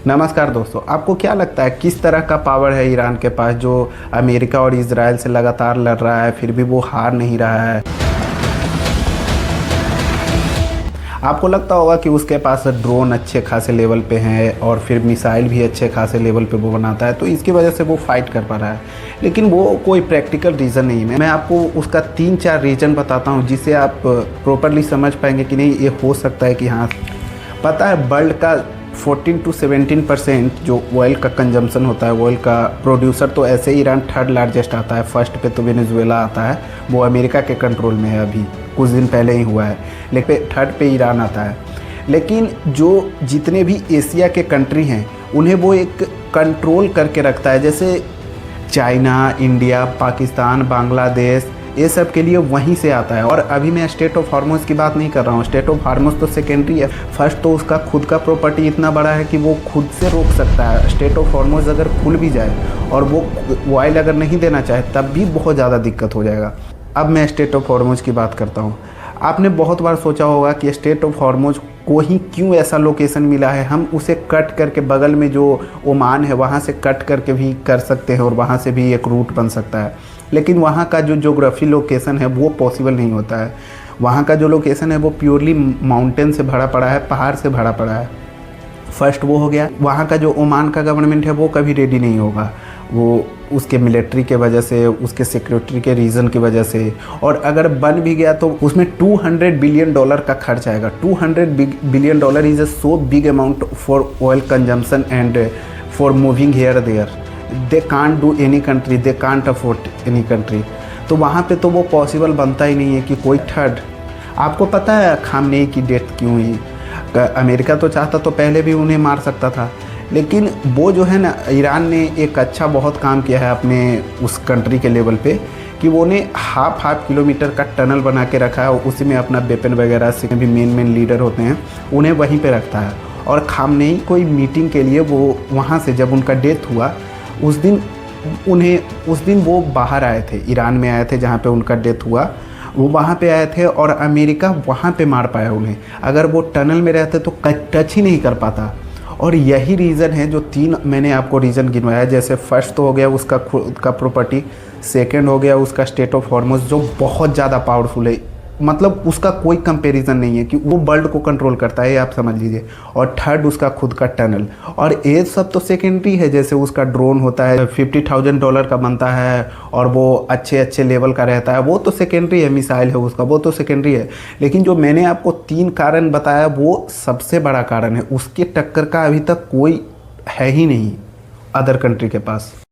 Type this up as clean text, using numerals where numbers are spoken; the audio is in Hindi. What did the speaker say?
नमस्कार दोस्तों, आपको क्या लगता है किस तरह का पावर है ईरान के पास जो अमेरिका और इजराइल से लगातार लड़ रहा है, फिर भी वो हार नहीं रहा है। आपको लगता होगा कि उसके पास ड्रोन अच्छे खासे लेवल पे हैं और फिर मिसाइल भी अच्छे खासे लेवल पे वो बनाता है, तो इसकी वजह से वो फाइट कर पा रहा है। लेकिन वो कोई प्रैक्टिकल रीज़न नहीं है। मैं आपको उसका 3-4 रीज़न बताता हूँ जिससे आप प्रॉपरली समझ पाएंगे कि नहीं, ये हो सकता है कि हाँ। पता है, वर्ल्ड का 14 to 17% जो ऑयल का कंजम्पशन होता है, ऑयल का प्रोड्यूसर तो ऐसे ईरान थर्ड लार्जेस्ट आता है। फर्स्ट पे तो वेनेजुएला आता है, वो अमेरिका के कंट्रोल में है, अभी कुछ दिन पहले ही हुआ है। लेकिन थर्ड पे ईरान आता है। लेकिन जो जितने भी एशिया के कंट्री हैं उन्हें वो एक कंट्रोल करके रखता है, जैसे चाइना, इंडिया, पाकिस्तान, बांग्लादेश, ये सब के लिए वहीं से आता है। और अभी मैं स्टेट ऑफ हॉर्मुज़ की बात नहीं कर रहा हूँ। स्टेट ऑफ हॉर्मुज़ तो सेकेंडरी है। फर्स्ट तो उसका खुद का प्रॉपर्टी इतना बड़ा है कि वो खुद से रोक सकता है। स्टेट ऑफ हॉर्मुज़ अगर खुल भी जाए और वो ऑयल अगर नहीं देना चाहे तब भी बहुत ज़्यादा दिक्कत हो जाएगा। अब मैं स्टेट ऑफ हॉर्मुज़ की बात करता हूँ। आपने बहुत बार सोचा होगा कि स्टेट ऑफ हॉर्मुज़ को ही क्यों ऐसा लोकेशन मिला है, हम उसे कट करके बगल में जो ओमान है वहाँ से कट करके भी कर सकते हैं और वहाँ से भी एक रूट बन सकता है। लेकिन वहाँ का जो ज्योग्राफी लोकेशन है वो पॉसिबल नहीं होता है। वहाँ का जो लोकेशन है वो प्योरली माउंटेन से भरा पड़ा है, पहाड़ से भरा पड़ा है। फर्स्ट वो हो गया। वहाँ का जो ओमान का गवर्नमेंट है वो कभी रेडी नहीं होगा, वो उसके मिलिट्री के वजह से, उसके सिक्योरिटी के रीज़न की वजह से। और अगर बन भी गया तो उसमें $200 बिलियन का खर्च आएगा। $200 billion is a so big amount for oil consumption and for moving here there. They can't do any country, they can't afford any country. तो वहाँ पे तो वो पॉसिबल बनता ही नहीं है कि कोई थर्ड। आपको पता है खामनेई की डेथ क्यों हुई? अमेरिका तो चाहता तो पहले भी उन्हें मार सकता था, लेकिन वो जो है ना, ईरान ने एक अच्छा बहुत काम किया है अपने उस कंट्री के लेवल पे कि वो ने हाफ किलोमीटर का टनल बना के रखा है। उसी में अपना वेपन वगैरह से भी मेन लीडर होते हैं, उन्हें वहीं पे रखता है। और खामनेई कोई मीटिंग के लिए वो वहाँ से, जब उनका डेथ हुआ उस दिन वो बाहर आए थे, ईरान में आए थे जहाँ पे उनका डेथ हुआ, वो वहाँ पे आए थे और अमेरिका वहाँ पे मार पाया उन्हें। अगर वो टनल में रहते तो टच ही नहीं कर पाता। और यही रीज़न है जो 3 मैंने आपको रीज़न गिनवाया। जैसे फर्स्ट तो हो गया उसका खुद का प्रॉपर्टी, सेकंड हो गया उसका स्टेट ऑफ हॉर्मुज़ जो बहुत ज़्यादा पावरफुल है, मतलब उसका कोई कंपैरिजन नहीं है कि वो वर्ल्ड को कंट्रोल करता है, आप समझ लीजिए। और थर्ड उसका खुद का टनल। और ये सब तो सेकेंडरी है, जैसे उसका ड्रोन होता है $50,000 का बनता है और वो अच्छे लेवल का रहता है, वो तो सेकेंडरी है। मिसाइल है उसका, वो तो सेकेंडरी है। लेकिन जो मैंने आपको 3 कारण बताया वो सबसे बड़ा कारण है। उसके टक्कर का अभी तक कोई है ही नहीं अदर कंट्री के पास।